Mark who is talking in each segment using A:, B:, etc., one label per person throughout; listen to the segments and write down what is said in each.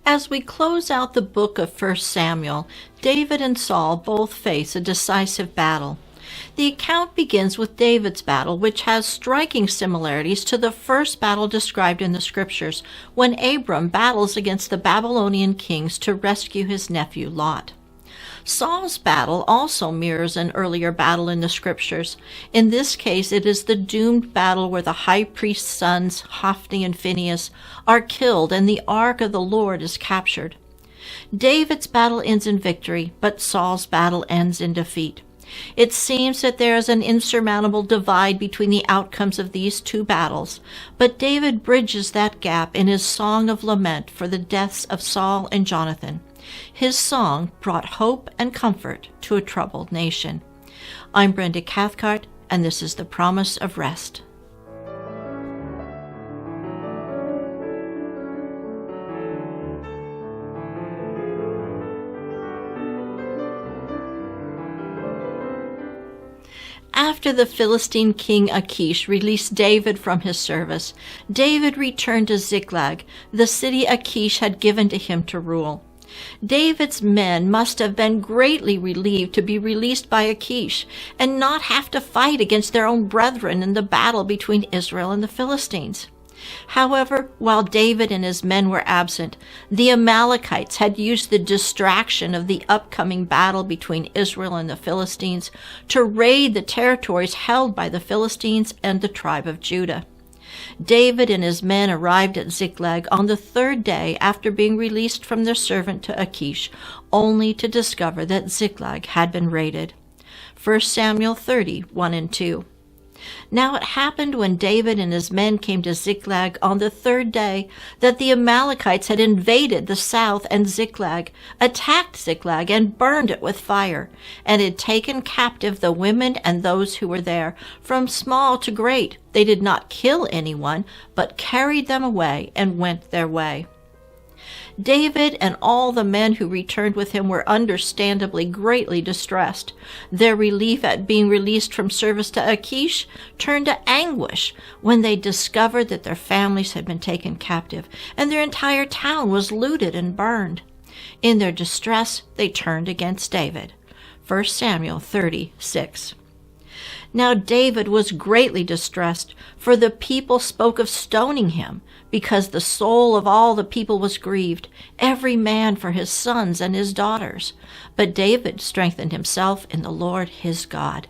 A: As we close out the book of 1 Samuel, David and Saul both face a decisive battle. The account begins with David's battle, which has striking similarities to the first battle described in the scriptures, when Abram battles against the Babylonian kings to rescue his nephew Lot. Saul's battle also mirrors an earlier battle in the scriptures. In this case, it is the doomed battle where the high priest's sons, Hophni and Phineas, are killed and the ark of the Lord is captured. David's battle ends in victory, but Saul's battle ends in defeat. It seems that there is an insurmountable divide between the outcomes of these two battles, but David bridges that gap in his song of lament for the deaths of Saul and Jonathan. His song brought hope and comfort to a troubled nation. I'm Brenda Cathcart, and this is The Promise of Rest. After the Philistine king Achish released David from his service, David returned to Ziklag, the city Achish had given to him to rule. David's men must have been greatly relieved to be released by Achish and not have to fight against their own brethren in the battle between Israel and the Philistines. However, while David and his men were absent, the Amalekites had used the distraction of the upcoming battle between Israel and the Philistines to raid the territories held by the Philistines and the tribe of Judah. David and his men arrived at Ziklag on the third day after being released from their servant to Achish, only to discover that Ziklag had been raided. 1 Samuel 30, 1 and 2. Now it happened when David and his men came to Ziklag on the third day that the Amalekites had invaded the south and Ziklag, attacked Ziklag and burned it with fire, and had taken captive the women and those who were there, from small to great. They did not kill anyone, but carried them away and went their way. David and all the men who returned with him were understandably greatly distressed. Their relief at being released from service to Achish turned to anguish when they discovered that their families had been taken captive and their entire town was looted and burned. In their distress, they turned against David. 1 Samuel 30:6. Now David was greatly distressed, for the people spoke of stoning him, because the soul of all the people was grieved, every man for his sons and his daughters. But David strengthened himself in the Lord his God.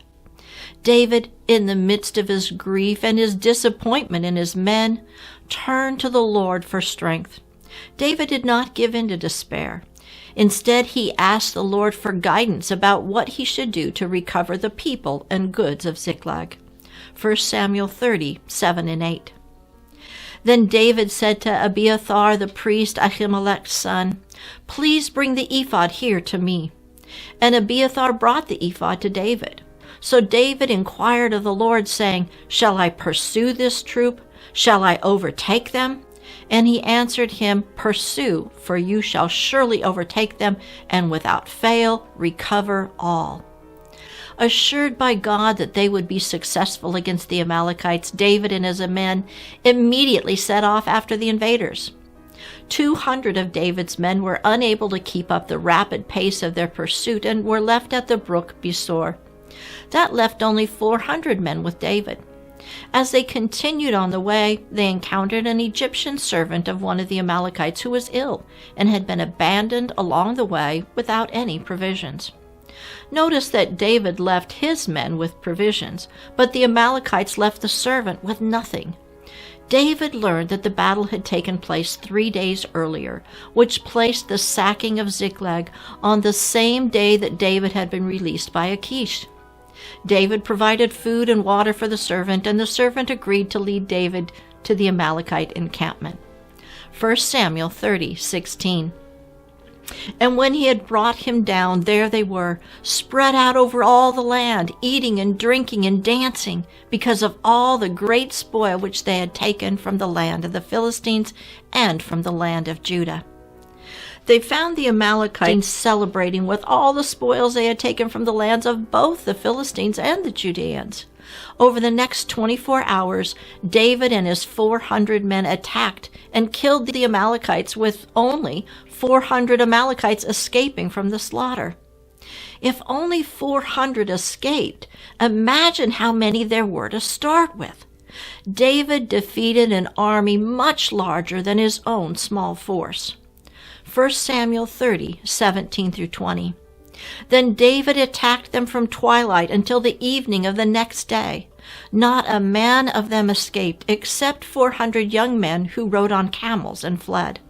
A: David, in the midst of his grief and his disappointment in his men, turned to the Lord for strength. David did not give in to despair. Instead, he asked the Lord for guidance about what he should do to recover the people and goods of Ziklag. 1 Samuel 30, 7 and 8. Then David said to Abiathar the priest, Ahimelech's son, "Please bring the ephod here to me." And Abiathar brought the ephod to David. So David inquired of the Lord, saying, "Shall I pursue this troop? Shall I overtake them?" And he answered him, "Pursue, for you shall surely overtake them, and without fail recover all." Assured by God that they would be successful against the Amalekites, David and his men immediately set off after the invaders. 200 of David's men were unable to keep up the rapid pace of their pursuit and were left at the brook Besor. That left only 400 men with David. As they continued on the way, they encountered an Egyptian servant of one of the Amalekites who was ill and had been abandoned along the way without any provisions. Notice that David left his men with provisions, but the Amalekites left the servant with nothing. David learned that the battle had taken place 3 days earlier, which placed the sacking of Ziklag on the same day that David had been released by Achish. David provided food and water for the servant, and the servant agreed to lead David to the Amalekite encampment. 1 Samuel 30:16. And when he had brought him down, there they were, spread out over all the land, eating and drinking and dancing, because of all the great spoil which they had taken from the land of the Philistines and from the land of Judah. They found the Amalekites celebrating with all the spoils they had taken from the lands of both the Philistines and the Judeans. Over the next 24 hours, David and his 400 men attacked and killed the Amalekites, with only 400 Amalekites escaping from the slaughter. If only 400 escaped, imagine how many there were to start with. David defeated an army much larger than his own small force. 1 Samuel 30, 17 through 20. Then David attacked them from twilight until the evening of the next day. Not a man of them escaped, except 400 young men who rode on camels and fled.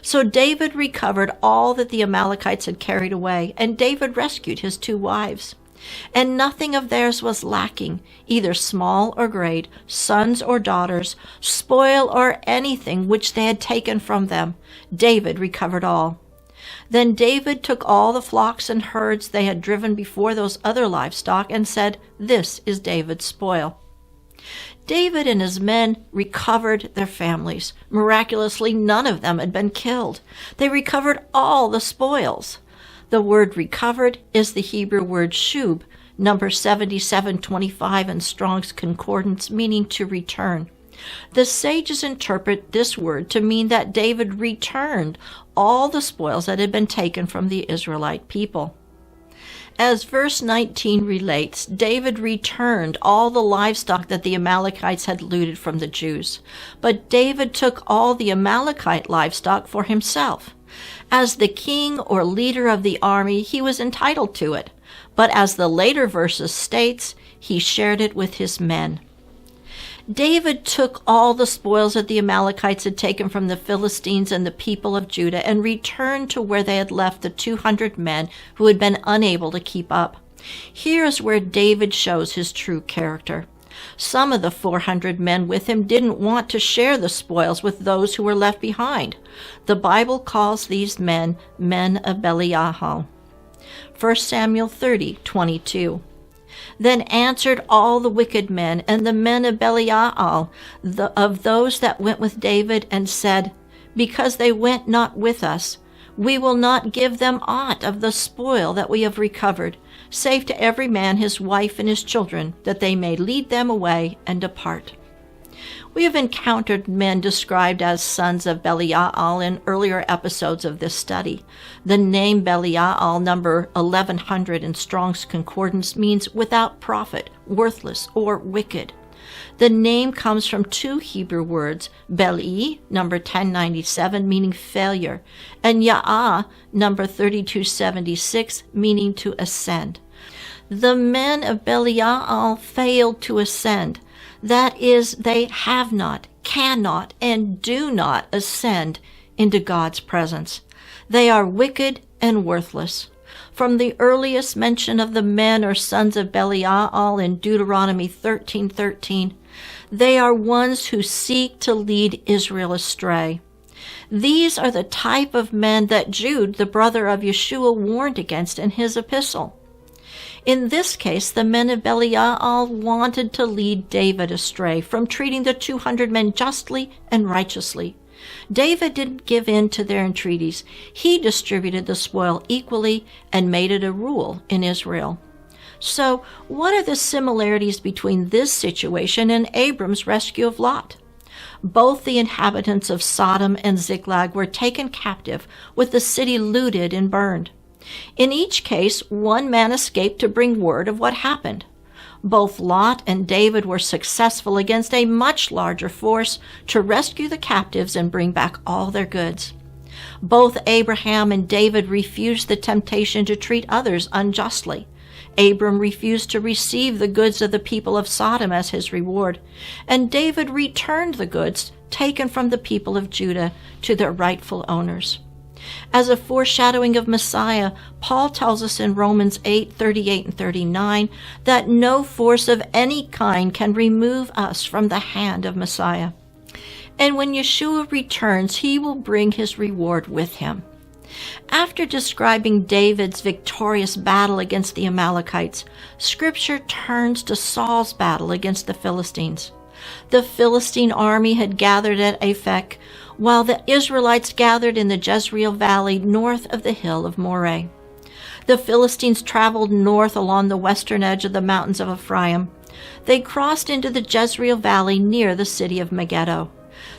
A: So David recovered all that the Amalekites had carried away, and David rescued his 2 wives. And nothing of theirs was lacking, either small or great, sons or daughters, spoil or anything which they had taken from them. David recovered all. Then David took all the flocks and herds they had driven before those other livestock and said, "This is David's spoil." David and his men recovered their families. Miraculously, none of them had been killed. They recovered all the spoils. The word recovered is the Hebrew word shub, number 7725 in Strong's Concordance, meaning to return. The sages interpret this word to mean that David returned all the spoils that had been taken from the Israelite people. As verse 19 relates, David returned all the livestock that the Amalekites had looted from the Jews. But David took all the Amalekite livestock for himself. As the king or leader of the army, he was entitled to it. But as the later verses states, he shared it with his men. David took all the spoils that the Amalekites had taken from the Philistines and the people of Judah and returned to where they had left the 200 men who had been unable to keep up. Here is where David shows his true character. Some of the 400 men with him didn't want to share the spoils with those who were left behind. The Bible calls these men, men of Belial. 1 Samuel 30:22. Then answered all the wicked men and the men of Belial of those that went with David, and said, Because they went not with us, we will not give them aught of the spoil that we have recovered, save to every man his wife and his children, that they may lead them away and depart. We have encountered men described as sons of Belial in earlier episodes of this study. The name Belial, number 1100 in Strong's Concordance, means without profit, worthless, or wicked. The name comes from 2 Hebrew words, Beli, number 1097, meaning failure, and Ya'ah, number 3276, meaning to ascend. The men of Belial failed to ascend. That is, they have not, cannot, and do not ascend into God's presence. They are wicked and worthless. From the earliest mention of the men or sons of Belial in Deuteronomy 13:13, they are ones who seek to lead Israel astray. These are the type of men that Jude, the brother of Yeshua, warned against in his epistle. In this case, the men of Belial wanted to lead David astray from treating the 200 men justly and righteously. David didn't give in to their entreaties. He distributed the spoil equally and made it a rule in Israel. So, what are the similarities between this situation and Abram's rescue of Lot? Both the inhabitants of Sodom and Ziklag were taken captive, with the city looted and burned. In each case, one man escaped to bring word of what happened. Both Lot and David were successful against a much larger force to rescue the captives and bring back all their goods. Both Abraham and David refused the temptation to treat others unjustly. Abram refused to receive the goods of the people of Sodom as his reward, and David returned the goods taken from the people of Judah to their rightful owners. As a foreshadowing of Messiah, Paul tells us in Romans 8:38 and 39 that no force of any kind can remove us from the hand of Messiah. And when Yeshua returns, he will bring his reward with him. After describing David's victorious battle against the Amalekites, Scripture turns to Saul's battle against the Philistines. The Philistine army had gathered at Aphek, while the Israelites gathered in the Jezreel valley north of the hill of Moreh. The Philistines traveled north along the western edge of the mountains of Ephraim. They crossed into the Jezreel valley near the city of Megiddo.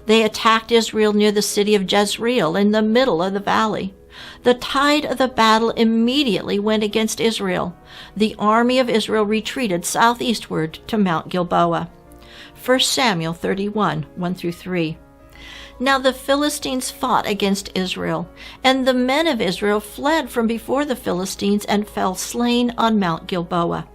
A: They attacked Israel near the city of Jezreel in the middle of the valley. The tide of the battle immediately went against Israel. The army of Israel retreated southeastward to Mount Gilboa. 1 Samuel 31, 1-3. Now the Philistines fought against Israel, and the men of Israel fled from before the Philistines and fell slain on Mount Gilboa.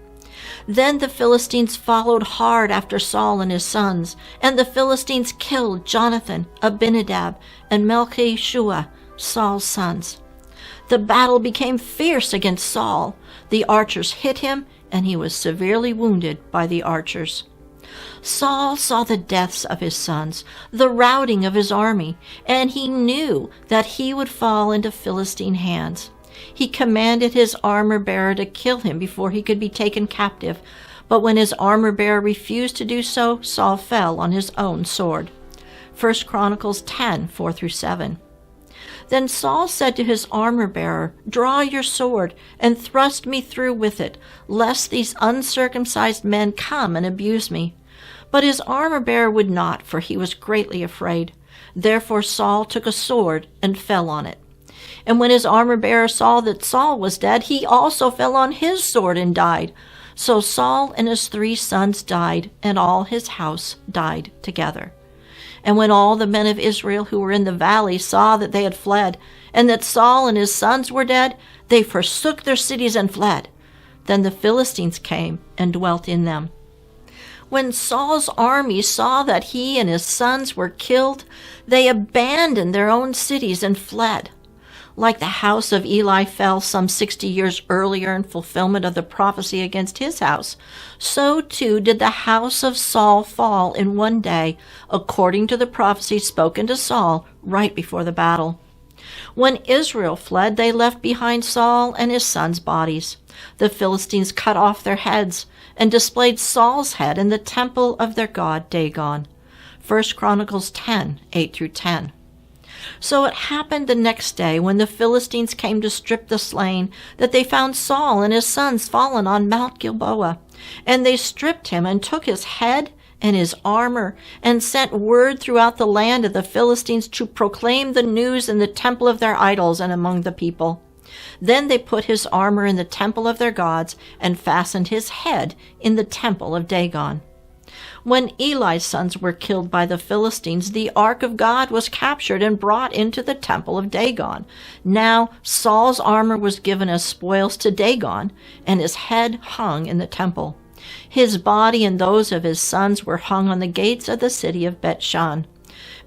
A: Then the Philistines followed hard after Saul and his sons, and the Philistines killed Jonathan, Abinadab, and Melchishua, Saul's sons. The battle became fierce against Saul. The archers hit him, and he was severely wounded by the archers. Saul saw the deaths of his sons, the routing of his army, and he knew that he would fall into Philistine hands. He commanded his armor-bearer to kill him before he could be taken captive, but when his armor-bearer refused to do so, Saul fell on his own sword. 1 Chronicles 10, 4-7. Then Saul said to his armor-bearer, "Draw your sword and thrust me through with it, lest these uncircumcised men come and abuse me." But his armor-bearer would not, for he was greatly afraid. Therefore Saul took a sword and fell on it. And when his armor-bearer saw that Saul was dead, he also fell on his sword and died. So Saul and his 3 sons died, and all his house died together. And when all the men of Israel who were in the valley saw that they had fled, and that Saul and his sons were dead, they forsook their cities and fled. Then the Philistines came and dwelt in them. When Saul's army saw that he and his sons were killed, they abandoned their own cities and fled. Like the house of Eli fell some 60 years earlier in fulfillment of the prophecy against his house, so too did the house of Saul fall in one day, according to the prophecy spoken to Saul right before the battle. When Israel fled, they left behind Saul and his sons' bodies. The Philistines cut off their heads and displayed Saul's head in the temple of their god Dagon. 1 Chronicles 10, 8-10. So it happened the next day, when the Philistines came to strip the slain, that they found Saul and his sons fallen on Mount Gilboa. And they stripped him and took his head and his armor, and sent word throughout the land of the Philistines to proclaim the news in the temple of their idols and among the people. Then they put his armor in the temple of their gods, and fastened his head in the temple of Dagon. When Eli's sons were killed by the Philistines, the ark of God was captured and brought into the temple of Dagon. Now Saul's armor was given as spoils to Dagon, and his head hung in the temple. His body and those of his sons were hung on the gates of the city of Bet-shan.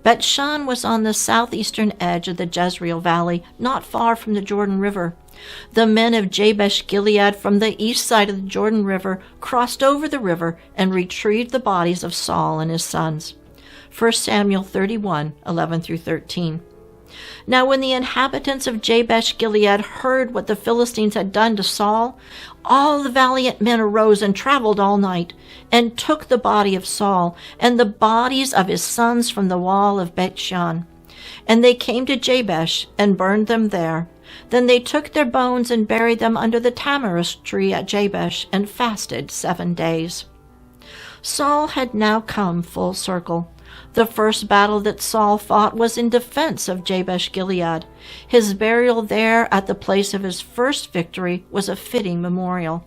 A: Bet-shan was on the southeastern edge of the Jezreel Valley, not far from the Jordan River. The men of Jabesh-Gilead from the east side of the Jordan River crossed over the river and retrieved the bodies of Saul and his sons. 1 Samuel 31, 11-13. Now when the inhabitants of Jabesh-Gilead heard what the Philistines had done to Saul, all the valiant men arose and traveled all night, and took the body of Saul and the bodies of his sons from the wall of Bet-shan. And they came to Jabesh and burned them there. Then they took their bones and buried them under the tamarisk tree at Jabesh, and fasted 7 days. Saul had now come full circle. The first battle that Saul fought was in defense of Jabesh-Gilead. His burial there at the place of his first victory was a fitting memorial.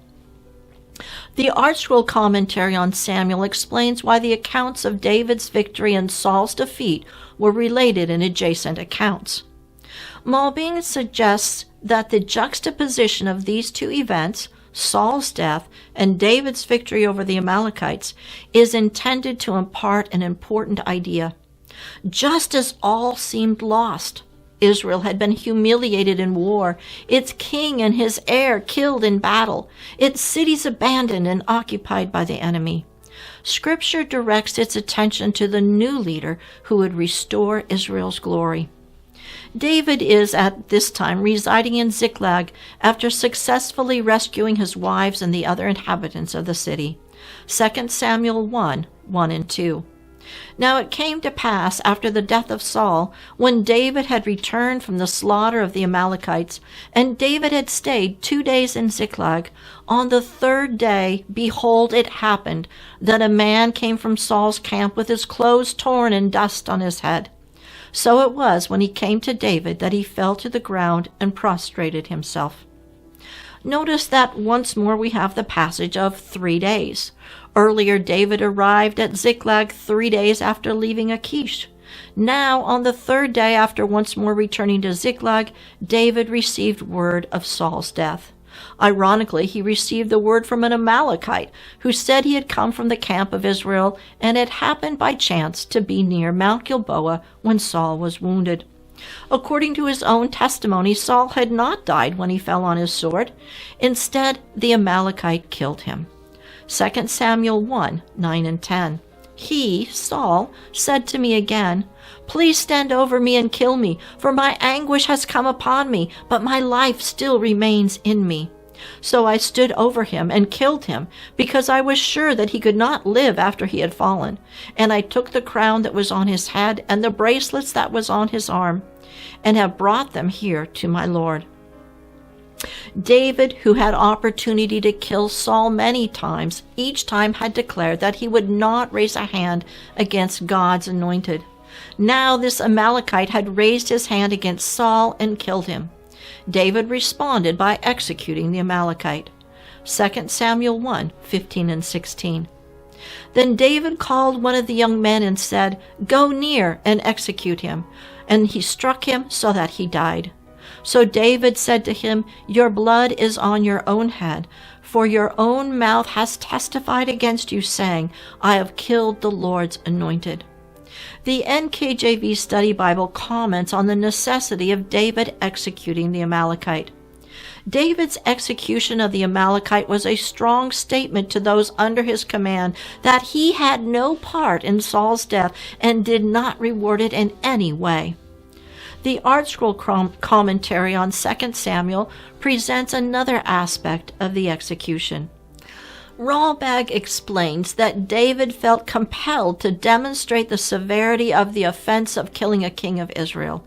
A: The ArtScroll commentary on Samuel explains why the accounts of David's victory and Saul's defeat were related in adjacent accounts. Malbing suggests that the juxtaposition of these two events, Saul's death and David's victory over the Amalekites, is intended to impart an important idea. Just as all seemed lost, Israel had been humiliated in war, its king and his heir killed in battle, its cities abandoned and occupied by the enemy. Scripture directs its attention to the new leader who would restore Israel's glory. David is at this time residing in Ziklag after successfully rescuing his wives and the other inhabitants of the city. 2 Samuel 1, 1 and 2. Now it came to pass after the death of Saul, when David had returned from the slaughter of the Amalekites, and David had stayed 2 days in Ziklag, on the 3rd day, behold, it happened that a man came from Saul's camp with his clothes torn and dust on his head. So it was when he came to David that he fell to the ground and prostrated himself. Notice that once more we have the passage of 3 days. Earlier, David arrived at Ziklag 3 days after leaving Achish. Now, on the 3rd day after once more returning to Ziklag, David received word of Saul's death. Ironically, he received the word from an Amalekite who said he had come from the camp of Israel and had happened by chance to be near Mount Gilboa when Saul was wounded. According to his own testimony, Saul had not died when he fell on his sword. Instead, the Amalekite killed him. 2 Samuel 1, 9 and 10. He, Saul, said to me again, "Please stand over me and kill me, for my anguish has come upon me, but my life still remains in me." So I stood over him and killed him, because I was sure that he could not live after he had fallen. And I took the crown that was on his head and the bracelets that was on his arm, and have brought them here to my Lord. David, who had opportunity to kill Saul many times, each time had declared that he would not raise a hand against God's anointed. Now this Amalekite had raised his hand against Saul and killed him. David responded by executing the Amalekite. 2 Samuel 1, 15 and 16. Then David called one of the young men and said, "Go near and execute him." And he struck him so that he died. So David said to him, "Your blood is on your own head, for your own mouth has testified against you, saying, 'I have killed the Lord's anointed.'" The NKJV Study Bible comments on the necessity of David executing the Amalekite. David's execution of the Amalekite was a strong statement to those under his command that he had no part in Saul's death and did not reward it in any way. The ArtScroll commentary on 2 Samuel presents another aspect of the execution. Rawbag explains that David felt compelled to demonstrate the severity of the offense of killing a king of Israel,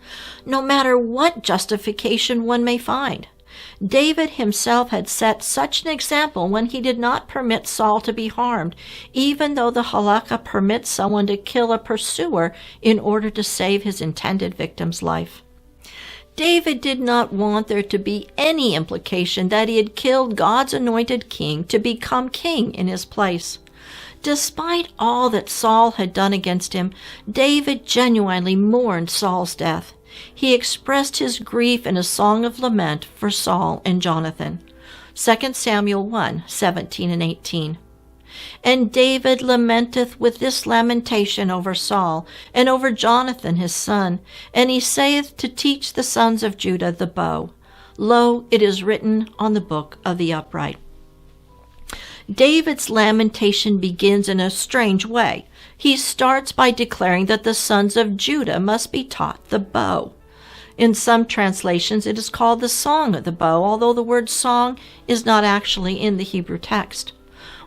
A: no matter what justification one may find. David himself had set such an example when he did not permit Saul to be harmed, even though the halakha permits someone to kill a pursuer in order to save his intended victim's life. David did not want there to be any implication that he had killed God's anointed king to become king in his place. Despite all that Saul had done against him, David genuinely mourned Saul's death. He expressed his grief in a song of lament for Saul and Jonathan. 2 Samuel 1, 17 and 18. And David lamenteth with this lamentation over Saul, and over Jonathan his son, and he saith to teach the sons of Judah the bow. Lo, it is written on the book of the upright. David's lamentation begins in a strange way. He starts by declaring that the sons of Judah must be taught the bow. In some translations, it is called the Song of the Bow, although the word song is not actually in the Hebrew text.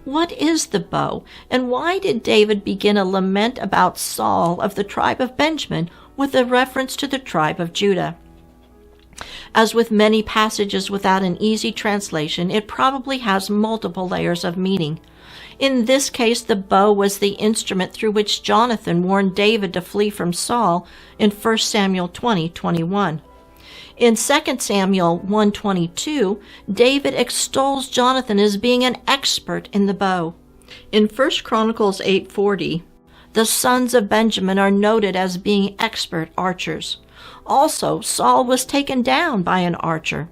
A: What is the bow, and why did David begin a lament about Saul of the tribe of Benjamin with a reference to the tribe of Judah? As with many passages without an easy translation, it probably has multiple layers of meaning. In this case, the bow was the instrument through which Jonathan warned David to flee from Saul in 1 Samuel 20:21. In 2 Samuel 1:22, David extols Jonathan as being an expert in the bow. In 1 Chronicles 8:40, the sons of Benjamin are noted as being expert archers. Also, Saul was taken down by an archer.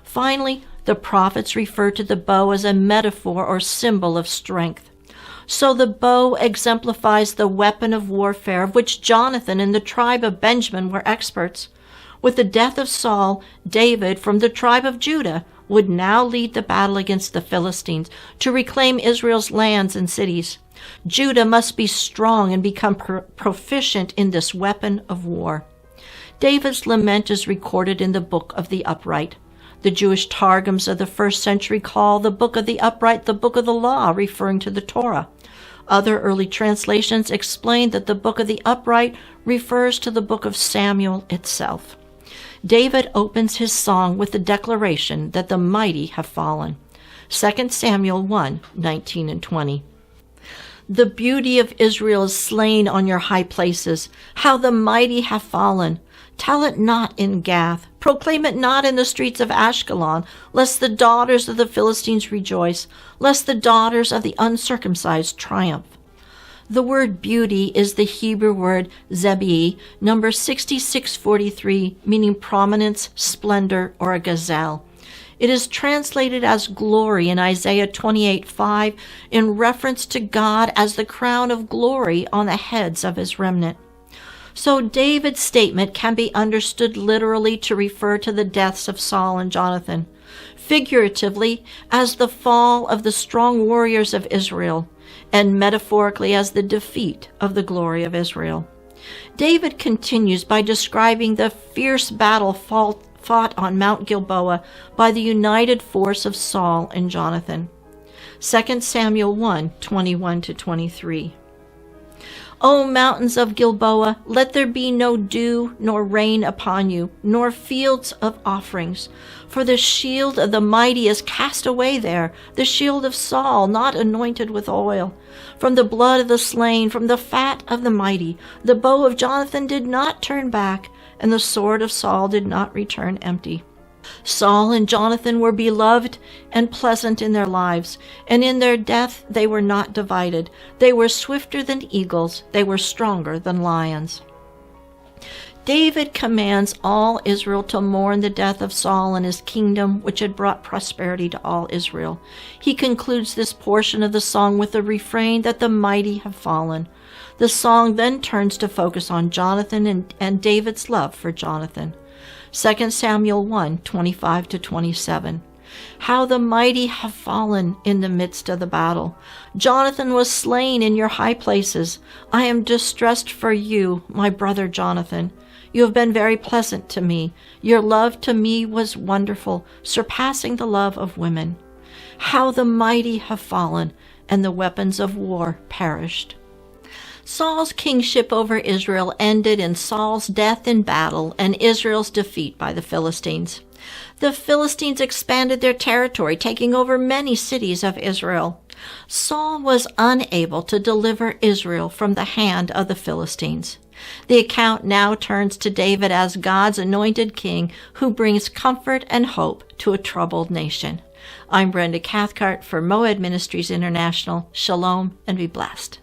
A: Finally, the prophets refer to the bow as a metaphor or symbol of strength. So the bow exemplifies the weapon of warfare of which Jonathan and the tribe of Benjamin were experts. With the death of Saul, David from the tribe of Judah would now lead the battle against the Philistines to reclaim Israel's lands and cities. Judah must be strong and become proficient in this weapon of war. David's lament is recorded in the Book of the Upright. The Jewish Targums of the 1st century call the Book of the Upright the Book of the Law, referring to the Torah. Other early translations explain that the book of the upright refers to the book of Samuel itself. David opens his song with the declaration that the mighty have fallen. 2 Samuel 1:19 and 20. The beauty of Israel is slain on your high places. How the mighty have fallen. Tell it not in Gath. Proclaim it not in the streets of Ashkelon, lest the daughters of the Philistines rejoice, lest the daughters of the uncircumcised triumph. The word beauty is the Hebrew word zebi, number 6643, meaning prominence, splendor, or a gazelle. It is translated as glory in Isaiah 28:5 in reference to God as the crown of glory on the heads of his remnant. So David's statement can be understood literally to refer to the deaths of Saul and Jonathan, figuratively as the fall of the strong warriors of Israel, and metaphorically as the defeat of the glory of Israel. David continues by describing the fierce battle fought on Mount Gilboa by the united force of Saul and Jonathan. 2 Samuel 1:21-23. O mountains of Gilboa, let there be no dew nor rain upon you, nor fields of offerings. For the shield of the mighty is cast away there, the shield of Saul not anointed with oil. From the blood of the slain, from the fat of the mighty, the bow of Jonathan did not turn back, and the sword of Saul did not return empty. Saul and Jonathan were beloved and pleasant in their lives, and in their death they were not divided. They were swifter than eagles, they were stronger than lions. David commands all Israel to mourn the death of Saul and his kingdom, which had brought prosperity to all Israel. He concludes this portion of the song with the refrain that the mighty have fallen. The song then turns to focus on Jonathan and David's love for Jonathan. 2 Samuel 1:25-27. How the mighty have fallen in the midst of the battle. Jonathan was slain in your high places. I am distressed for you, my brother Jonathan. You have been very pleasant to me. Your love to me was wonderful, surpassing the love of women. How the mighty have fallen, and the weapons of war perished. Saul's kingship over Israel ended in Saul's death in battle and Israel's defeat by the Philistines. The Philistines expanded their territory, taking over many cities of Israel. Saul was unable to deliver Israel from the hand of the Philistines. The account now turns to David as God's anointed king who brings comfort and hope to a troubled nation. I'm Brenda Cathcart for Moed Ministries International. Shalom and be blessed.